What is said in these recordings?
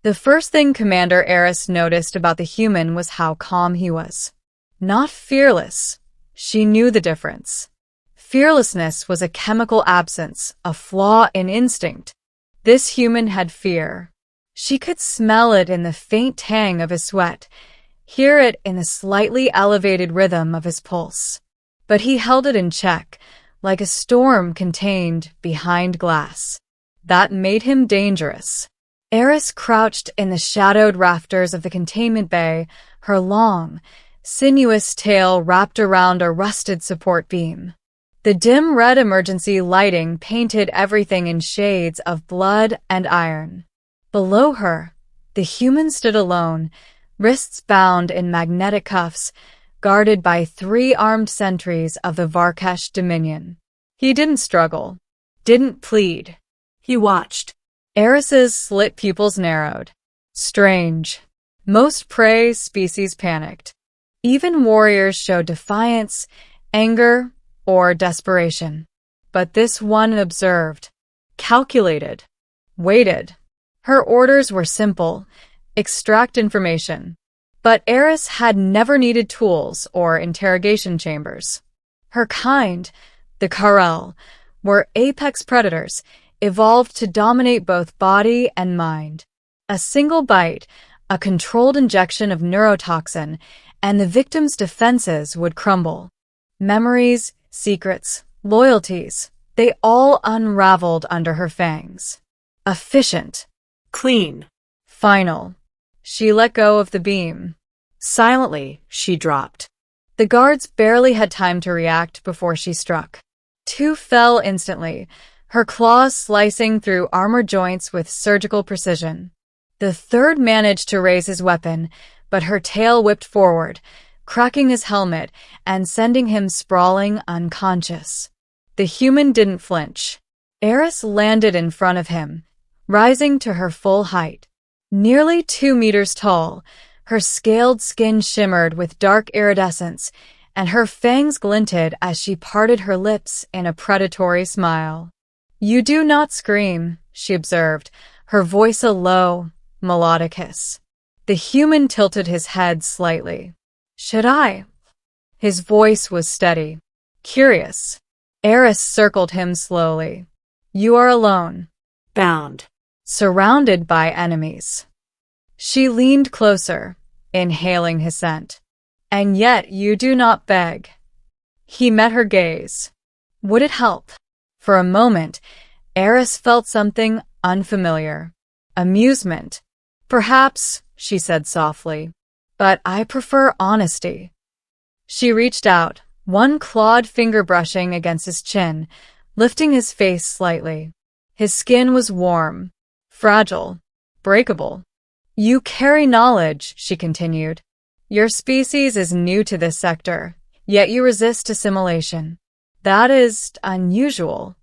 The first thing Commander Eris noticed about the human was how calm he was. Not fearless. She knew the difference. Fearlessness was a chemical absence, a flaw in instinct. This human had fear. She could smell it in the faint tang of his sweat, hear it in the slightly elevated rhythm of his pulse. But he held it in check, like a storm contained behind glass. That made him dangerous. Eris crouched in the shadowed rafters of the containment bay, her long, sinuous tail wrapped around a rusted support beam. The dim red emergency lighting painted everything in shades of blood and iron. Below her, the human stood alone, wrists bound in magnetic cuffs, guarded by 3 armed sentries of the Varkesh Dominion. He didn't struggle, didn't plead. He watched. Eris's slit pupils narrowed. Strange. Most prey species panicked. Even warriors showed defiance, anger, or desperation. But this one observed, calculated, waited. Her orders were simple: extract information. But Eris had never needed tools or interrogation chambers. Her kind, the Karel, were apex predators, evolved to dominate both body and mind. A single bite, a controlled injection of neurotoxin, and the victim's defenses would crumble. Memories, secrets, loyalties, they all unraveled under her fangs. Efficient. Clean. Final. She let go of the beam. Silently, she dropped. The guards barely had time to react before she struck. 2 fell instantly, her claws slicing through armor joints with surgical precision. The 3rd managed to raise his weapon, but her tail whipped forward, cracking his helmet and sending him sprawling unconscious. The human didn't flinch. Eris landed in front of him, rising to her full height. Nearly 2 meters tall, her scaled skin shimmered with dark iridescence, and her fangs glinted as she parted her lips in a predatory smile. "You do not scream," she observed, her voice a low, melodic hiss. The human tilted his head slightly. "Should I?" His voice was steady, curious. Eris circled him slowly. "You are alone. Bound. Surrounded by enemies." She leaned closer, inhaling his scent. "And yet you do not beg." He met her gaze. Would it help? For a moment, Eris felt something unfamiliar. Amusement. "Perhaps," she said softly, "but I prefer honesty." She reached out, one clawed finger brushing against his chin, lifting his face slightly. His skin was warm, fragile, breakable. "You carry knowledge," she continued. "Your species is new to this sector, yet you resist assimilation. That is unusual."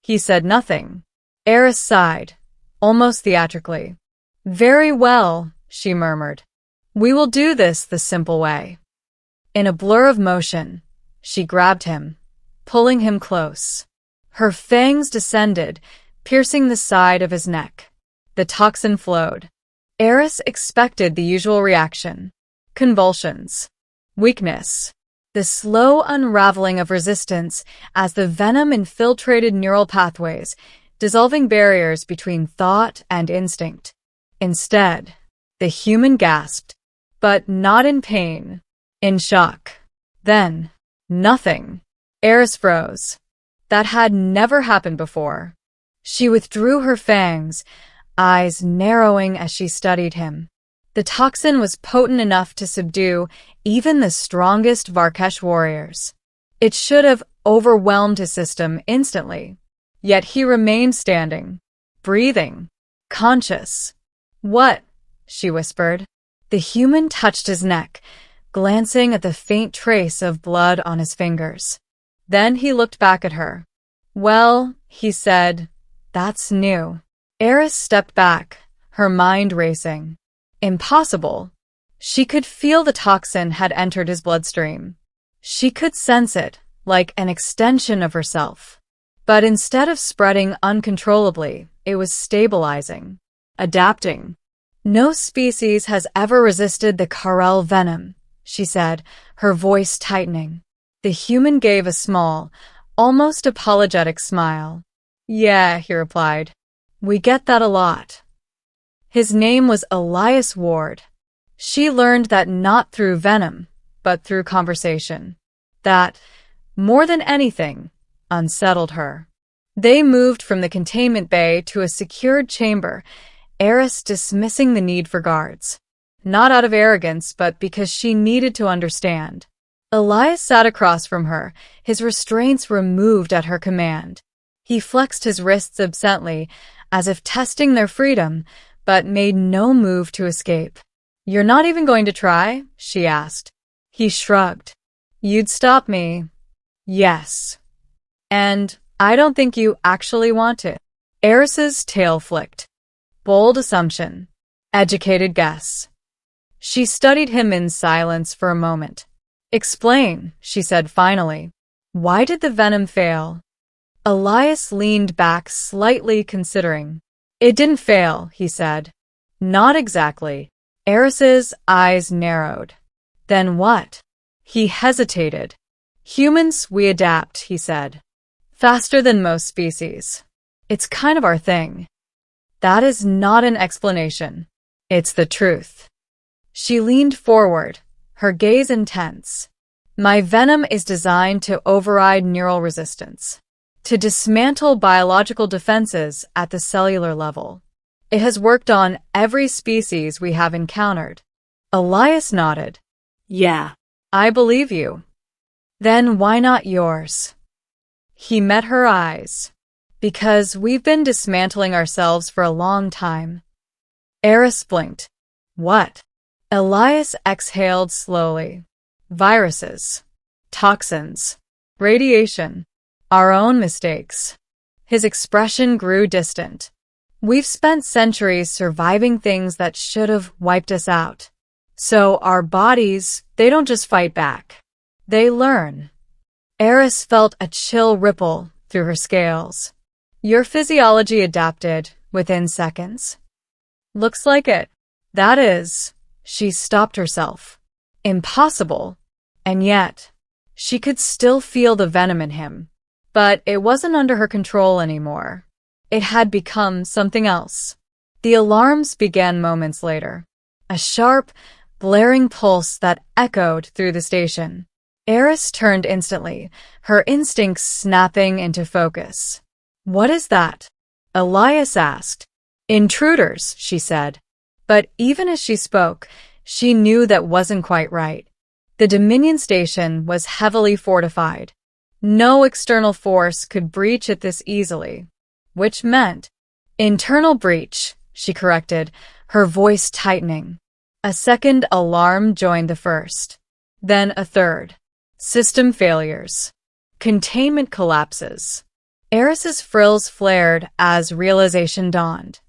He said nothing. Eris sighed, almost theatrically. "Very well," she murmured. "We will do this the simple way." In a blur of motion, she grabbed him, pulling him close. Her fangs descended, piercing the side of his neck. The toxin flowed. Eris expected the usual reaction: convulsions, weakness, the slow unraveling of resistance as the venom infiltrated neural pathways, dissolving barriers between thought and instinct. Instead, the human gasped, but not in pain, in shock. Then, nothing. Eris froze. That had never happened before. She withdrew her fangs, eyes narrowing as she studied him. The toxin was potent enough to subdue even the strongest Varkesh warriors. It should have overwhelmed his system instantly. Yet he remained standing, breathing, conscious. "What?" she whispered. The human touched his neck, glancing at the faint trace of blood on his fingers. Then he looked back at her. "Well," he said, "that's new." Eris stepped back, her mind racing. Impossible. She could feel the toxin had entered his bloodstream. She could sense it, like an extension of herself. But instead of spreading uncontrollably, it was stabilizing, adapting. No species has ever resisted the Carel venom, she said, her voice tightening. The human gave a small, almost apologetic smile. Yeah, he replied. We get that a lot. His name was Elias Ward. She learned that not through venom, but through conversation. That, more than anything, unsettled her. They moved from the containment bay to a secured chamber, Eris dismissing the need for guards. Not out of arrogance, but because she needed to understand. Elias sat across from her, his restraints removed at her command. He flexed his wrists absently, as if testing their freedom, but made no move to escape. You're not even going to try? She asked. He shrugged. You'd stop me. Yes. And I don't think you actually want to. Eris's tail flicked. Bold assumption. Educated guess. She studied him in silence for a moment. Explain, she said finally. Why did the venom fail? Elias leaned back slightly, considering. It didn't fail, he said. Not exactly. Eris's eyes narrowed. Then what? He hesitated. Humans, we adapt, he said. Faster than most species. It's kind of our thing. That is not an explanation. It's the truth. She leaned forward, her gaze intense. My venom is designed to override neural resistance, to dismantle biological defenses at the cellular level. It has worked on every species we have encountered. Elias nodded. Yeah, I believe you. Then why not yours? He met her eyes. Because we've been dismantling ourselves for a long time. Eris blinked. What? Elias exhaled slowly. Viruses. Toxins. Radiation. Our own mistakes. His expression grew distant. We've spent centuries surviving things that should have wiped us out. So our bodies, they don't just fight back. They learn. Eris felt a chill ripple through her scales. Your physiology adapted within seconds. Looks like it. That is, she stopped herself. Impossible. And yet, she could still feel the venom in him. But it wasn't under her control anymore. It had become something else. The alarms began moments later. A sharp, blaring pulse that echoed through the station. Eris turned instantly, her instincts snapping into focus. What is that? Elias asked. Intruders, she said. But even as she spoke, she knew that wasn't quite right. The Dominion station was heavily fortified. No external force could breach it this easily. Which meant internal breach, she corrected, her voice tightening. A second alarm joined the first. Then a third. System failures. Containment collapses. Eris's frills flared as realization dawned.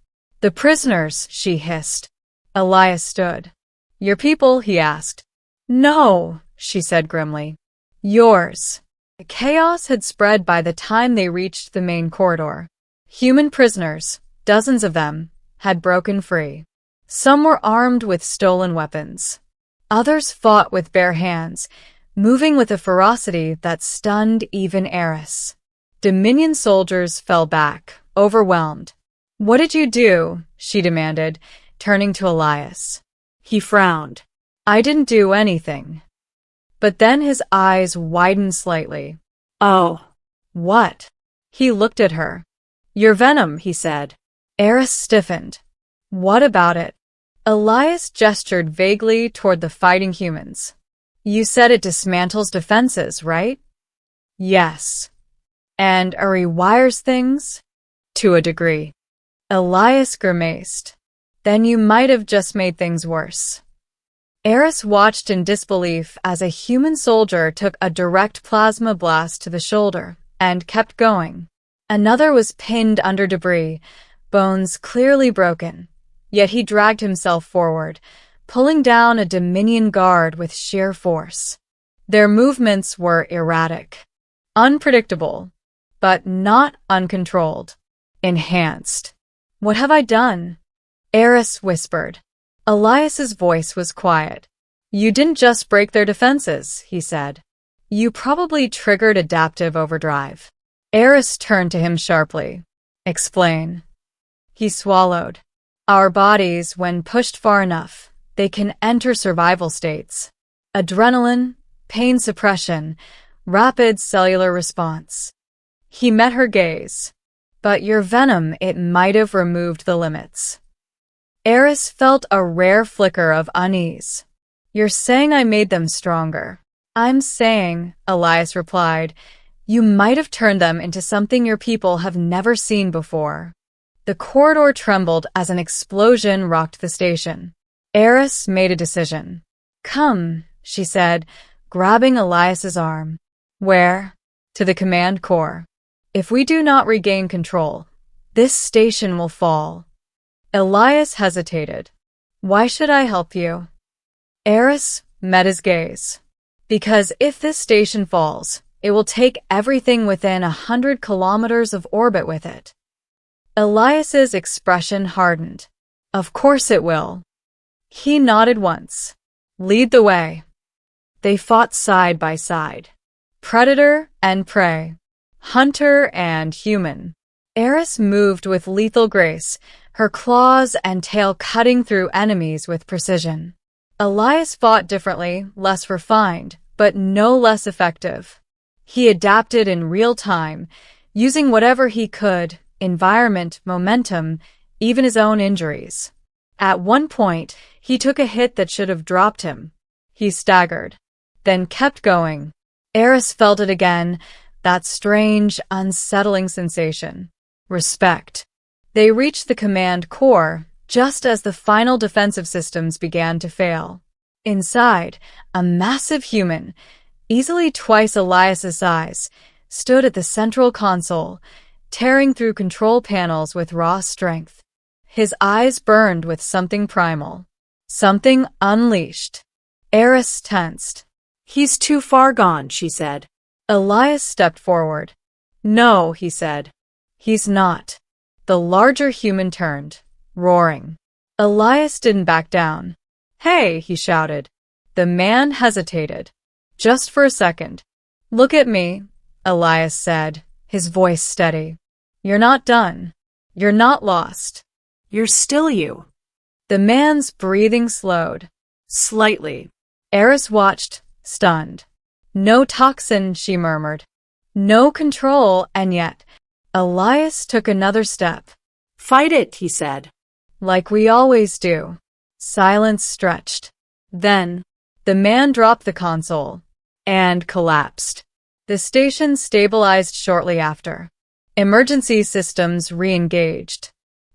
The prisoners, she hissed. Elias stood. Your people, he asked. No, she said grimly. Yours. The chaos had spread by the time they reached the main corridor. Human prisoners, dozens of them, had broken free. Some were armed with stolen weapons. Others fought with bare hands, moving with a ferocity that stunned even Eris. Dominion soldiers fell back, overwhelmed. What did you do? She demanded, turning to Elias. He frowned. I didn't do anything. But then his eyes widened slightly. Oh. What? He looked at her. Your venom, he said. Eris stiffened. What about it? Elias gestured vaguely toward the fighting humans. You said it dismantles defenses, right? Yes. And rewires things? To a degree. Elias grimaced. Then you might have just made things worse. Eris watched in disbelief as a human soldier took a direct plasma blast to the shoulder and kept going. Another was pinned under debris, bones clearly broken. Yet he dragged himself forward, pulling down a Dominion guard with sheer force. Their movements were erratic, unpredictable, but not uncontrolled. Enhanced. What have I done? Eris whispered. Elias's voice was quiet. You didn't just break their defenses, he said. You probably triggered adaptive overdrive. Eris turned to him sharply. Explain. He swallowed. Our bodies, when pushed far enough, they can enter survival states. Adrenaline, pain suppression, rapid cellular response. He met her gaze. But your venom, it might have removed the limits. Eris felt a rare flicker of unease. You're saying I made them stronger. I'm saying, Elias replied, you might have turned them into something your people have never seen before. The corridor trembled as an explosion rocked the station. Eris made a decision. Come, she said, grabbing Elias's arm. Where? To the command core. If we do not regain control, this station will fall. Elias hesitated. Why should I help you? Eris met his gaze. Because if this station falls, it will take everything within 100 kilometers of orbit with it. Elias's expression hardened. Of course it will. He nodded once. Lead the way. They fought side by side. Predator and prey. Hunter and human. Eris moved with lethal grace, her claws and tail cutting through enemies with precision. Elias fought differently, less refined, but no less effective. He adapted in real time, using whatever he could, environment, momentum, even his own injuries. At one point, he took a hit that should have dropped him. He staggered, then kept going. Eris felt it again, that strange, unsettling sensation. Respect. They reached the command core just as the final defensive systems began to fail. Inside, a massive human, easily twice Elias's size, stood at the central console, tearing through control panels with raw strength. His eyes burned with something primal. Something unleashed. Eris tensed. He's too far gone, she said. Elias stepped forward. No, he said. He's not. The larger human turned, roaring. Elias didn't back down. Hey, he shouted. The man hesitated. Just for a second. Look at me, Elias said, his voice steady. You're not done. You're not lost. You're still you. The man's breathing slowed. Slightly. Eris watched, stunned. No toxin, she murmured. No control, and yet, Elias took another step. Fight it, he said. Like we always do. Silence stretched. Then, the man dropped the console and collapsed. The station stabilized shortly after. Emergency systems re-engaged.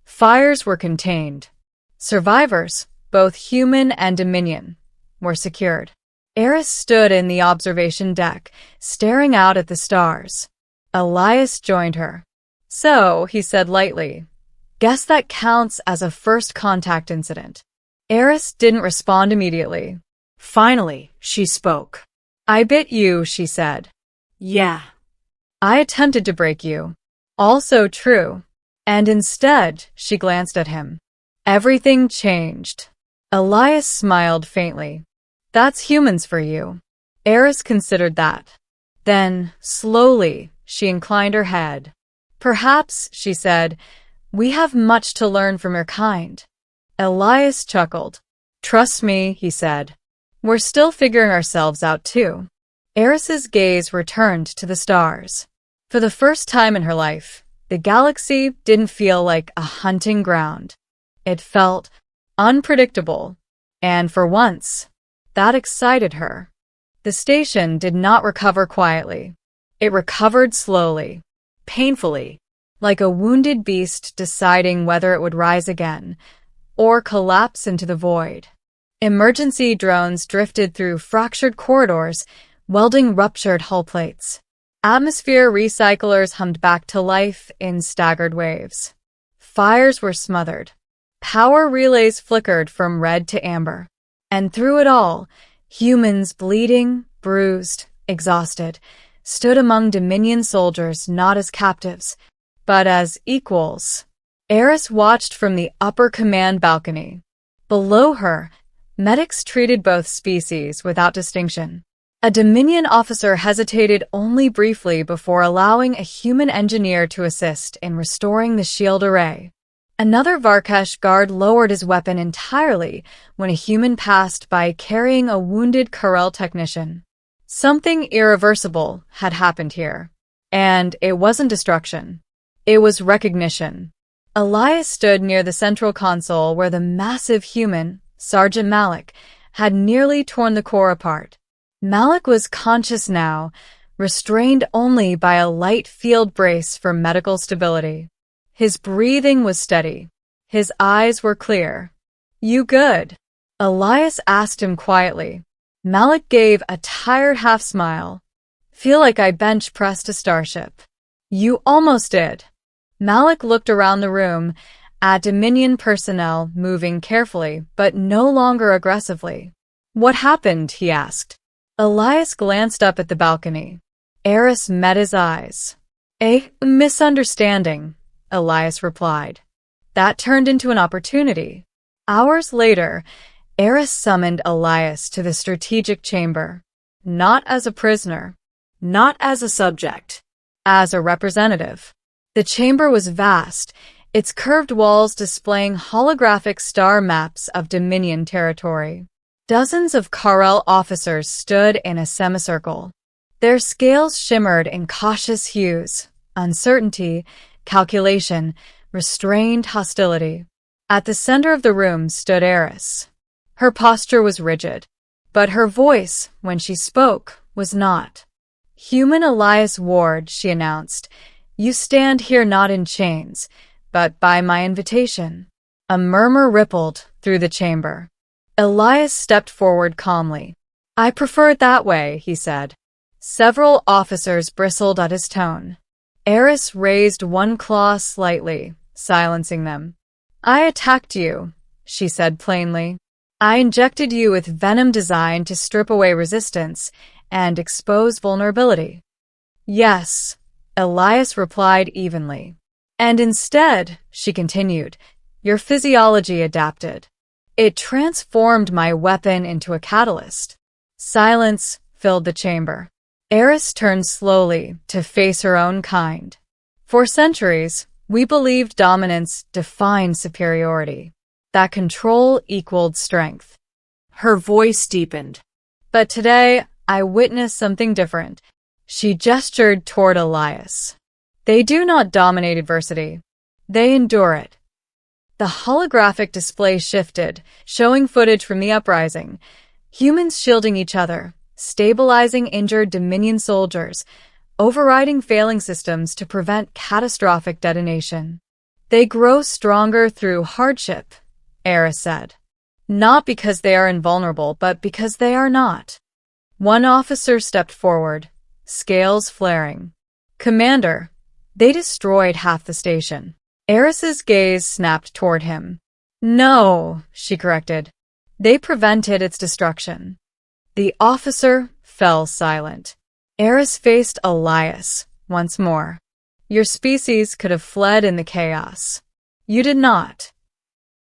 Fires were contained. Survivors, both human and Dominion, were secured. Eris stood in the observation deck, staring out at the stars. Elias joined her. So, he said lightly, guess that counts as a first contact incident. Eris didn't respond immediately. Finally, she spoke. I bit you, she said. Yeah. I attempted to break you. Also true. And instead, she glanced at him. Everything changed. Elias smiled faintly. That's humans for you. Eris considered that. Then, slowly, she inclined her head. Perhaps, she said, we have much to learn from your kind. Elias chuckled. Trust me, he said. We're still figuring ourselves out too. Eris's gaze returned to the stars. For the first time in her life, the galaxy didn't feel like a hunting ground. It felt unpredictable, and for once, that excited her. The station did not recover quietly. It recovered slowly, painfully, like a wounded beast deciding whether it would rise again or collapse into the void. Emergency drones drifted through fractured corridors, welding ruptured hull plates. Atmosphere recyclers hummed back to life in staggered waves. Fires were smothered. Power relays flickered from red to amber. And through it all, humans bleeding, bruised, exhausted, stood among Dominion soldiers not as captives, but as equals. Eris watched from the upper command balcony. Below her, medics treated both species without distinction. A Dominion officer hesitated only briefly before allowing a human engineer to assist in restoring the shield array. Another Varkesh guard lowered his weapon entirely when a human passed by carrying a wounded Karel technician. Something irreversible had happened here. And it wasn't destruction. It was recognition. Elias stood near the central console where the massive human, Sergeant Malik, had nearly torn the core apart. Malik was conscious now, restrained only by a light field brace for medical stability. His breathing was steady. His eyes were clear. "You good?" Elias asked him quietly. Malik gave a tired half-smile. "Feel like I bench-pressed a starship." "You almost did." Malik looked around the room at Dominion personnel moving carefully but no longer aggressively. "What happened?" he asked. Elias glanced up at the balcony. Eris met his eyes. "A misunderstanding," Elias replied. That turned into an opportunity. Hours later, Eris summoned Elias to the strategic chamber. Not as a prisoner, not as a subject, as a representative. The chamber was vast, its curved walls displaying holographic star maps of Dominion territory. Dozens of Karel officers stood in a semicircle. Their scales shimmered in cautious hues, uncertainty, calculation, restrained hostility. At the center of the room stood Eris. Her posture was rigid, but her voice, when she spoke, was not. "Human Elias Ward," she announced, "you stand here not in chains, but by my invitation." A murmur rippled through the chamber. Elias stepped forward calmly. "I prefer it that way," he said. Several officers bristled at his tone. Eris raised one claw slightly, silencing them. "I attacked you," she said plainly. "I injected you with venom designed to strip away resistance and expose vulnerability." "Yes," Elias replied evenly. "And instead," she continued, "your physiology adapted. It transformed my weapon into a catalyst." Silence filled the chamber. Eris turned slowly to face her own kind. "For centuries, we believed dominance defined superiority, that control equaled strength." Her voice deepened. "But today, I witnessed something different." She gestured toward Elias. "They do not dominate adversity. They endure it." The holographic display shifted, showing footage from the uprising. Humans shielding each other, stabilizing injured Dominion soldiers, overriding failing systems to prevent catastrophic detonation. "They grow stronger through hardship," Eris said. "Not because they are invulnerable, but because they are not." One officer stepped forward, scales flaring. "Commander, they destroyed half the station." Eris's gaze snapped toward him. "No," she corrected. "They prevented its destruction." The officer fell silent. Eris faced Elias once more. "Your species could have fled in the chaos. You did not."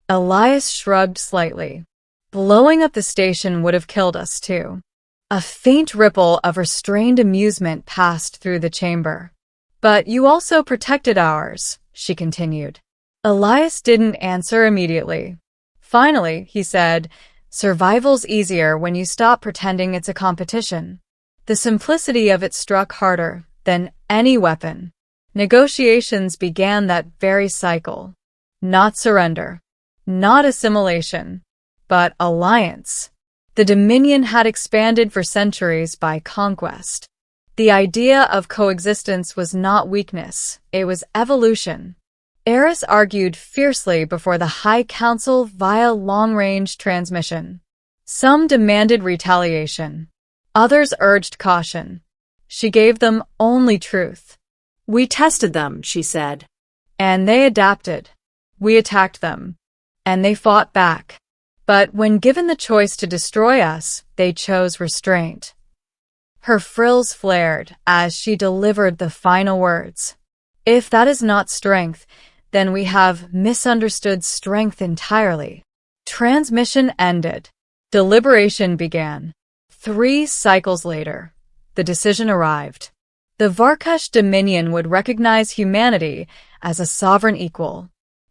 Elias shrugged slightly. "Blowing up the station would have killed us too." A faint ripple of restrained amusement passed through the chamber. "But you also protected ours," she continued. Elias didn't answer immediately. Finally, he said, "Survival's easier when you stop pretending it's a competition." The simplicity of it struck harder than any weapon. Negotiations began that very cycle. Not surrender. Not assimilation. But alliance. The Dominion had expanded for centuries by conquest. The idea of coexistence was not weakness, it was evolution. Eris argued fiercely before the High Council via long-range transmission. Some demanded retaliation. Others urged caution. She gave them only truth. "We tested them," she said. "And they adapted. We attacked them. And they fought back. But when given the choice to destroy us, they chose restraint." Her frills flared as she delivered the final words. "If that is not strength, then we have misunderstood strength entirely." Transmission ended. Deliberation began. 3 cycles later, the decision arrived. The Varkesh Dominion would recognize humanity as a sovereign equal.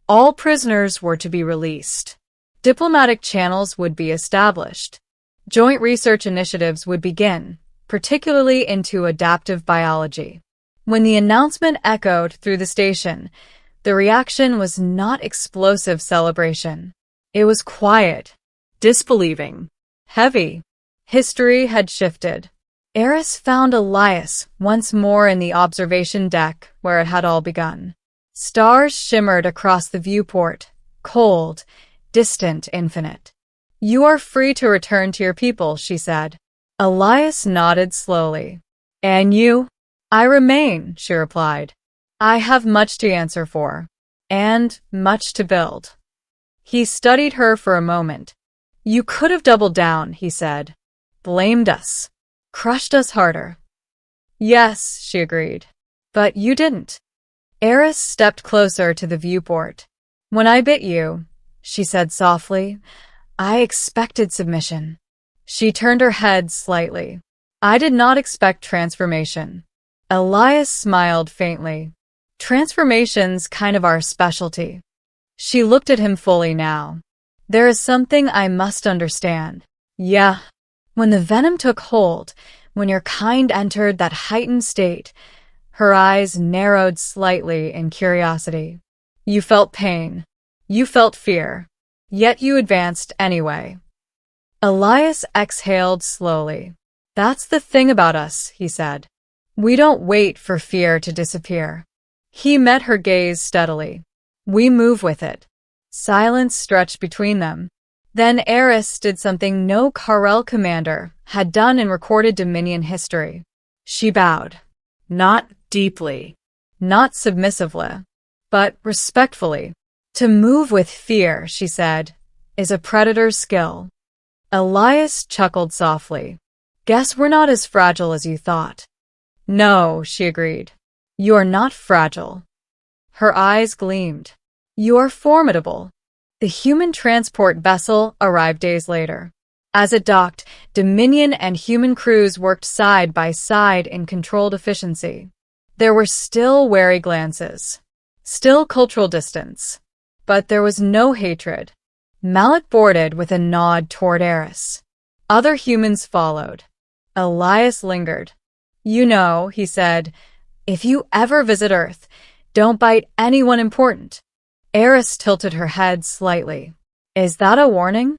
All prisoners were to be released. Diplomatic channels would be established. Joint research initiatives would begin, particularly into adaptive biology. When the announcement echoed through the station, the reaction was not explosive celebration. It was quiet, disbelieving, heavy. History had shifted. Eris found Elias once more in the observation deck where it had all begun. Stars shimmered across the viewport, cold, distant, infinite. "You are free to return to your people," she said. Elias nodded slowly. "And you?" "I remain," she replied. "I have much to answer for, and much to build." He studied her for a moment. "You could have doubled down," he said. "Blamed us. Crushed us harder." "Yes," she agreed. "But you didn't." Eris stepped closer to the viewport. "When I bit you," she said softly, "I expected submission." She turned her head slightly. "I did not expect transformation." Elias smiled faintly. "Transformation's kind of our specialty." She looked at him fully now. "There is something I must understand." "Yeah." "When the venom took hold, when your kind entered that heightened state," her eyes narrowed slightly in curiosity. "You felt pain. You felt fear. Yet you advanced anyway." Elias exhaled slowly. "That's the thing about us," he said. "We don't wait for fear to disappear." He met her gaze steadily. "We move with it." Silence stretched between them. Then Eris did something no Karel commander had done in recorded Dominion history. She bowed. Not deeply, not submissively, but respectfully. "To move with fear," she said, "is a predator's skill." Elias chuckled softly. "Guess we're not as fragile as you thought." "No," she agreed. "You are not fragile." Her eyes gleamed. "You are formidable." The human transport vessel arrived days later. As it docked, Dominion and human crews worked side by side in controlled efficiency. There were still wary glances, still cultural distance, but there was no hatred. Malik boarded with a nod toward Eris. Other humans followed. Elias lingered. "You know," he said, "if you ever visit Earth, don't bite anyone important." Eris tilted her head slightly. "Is that a warning?"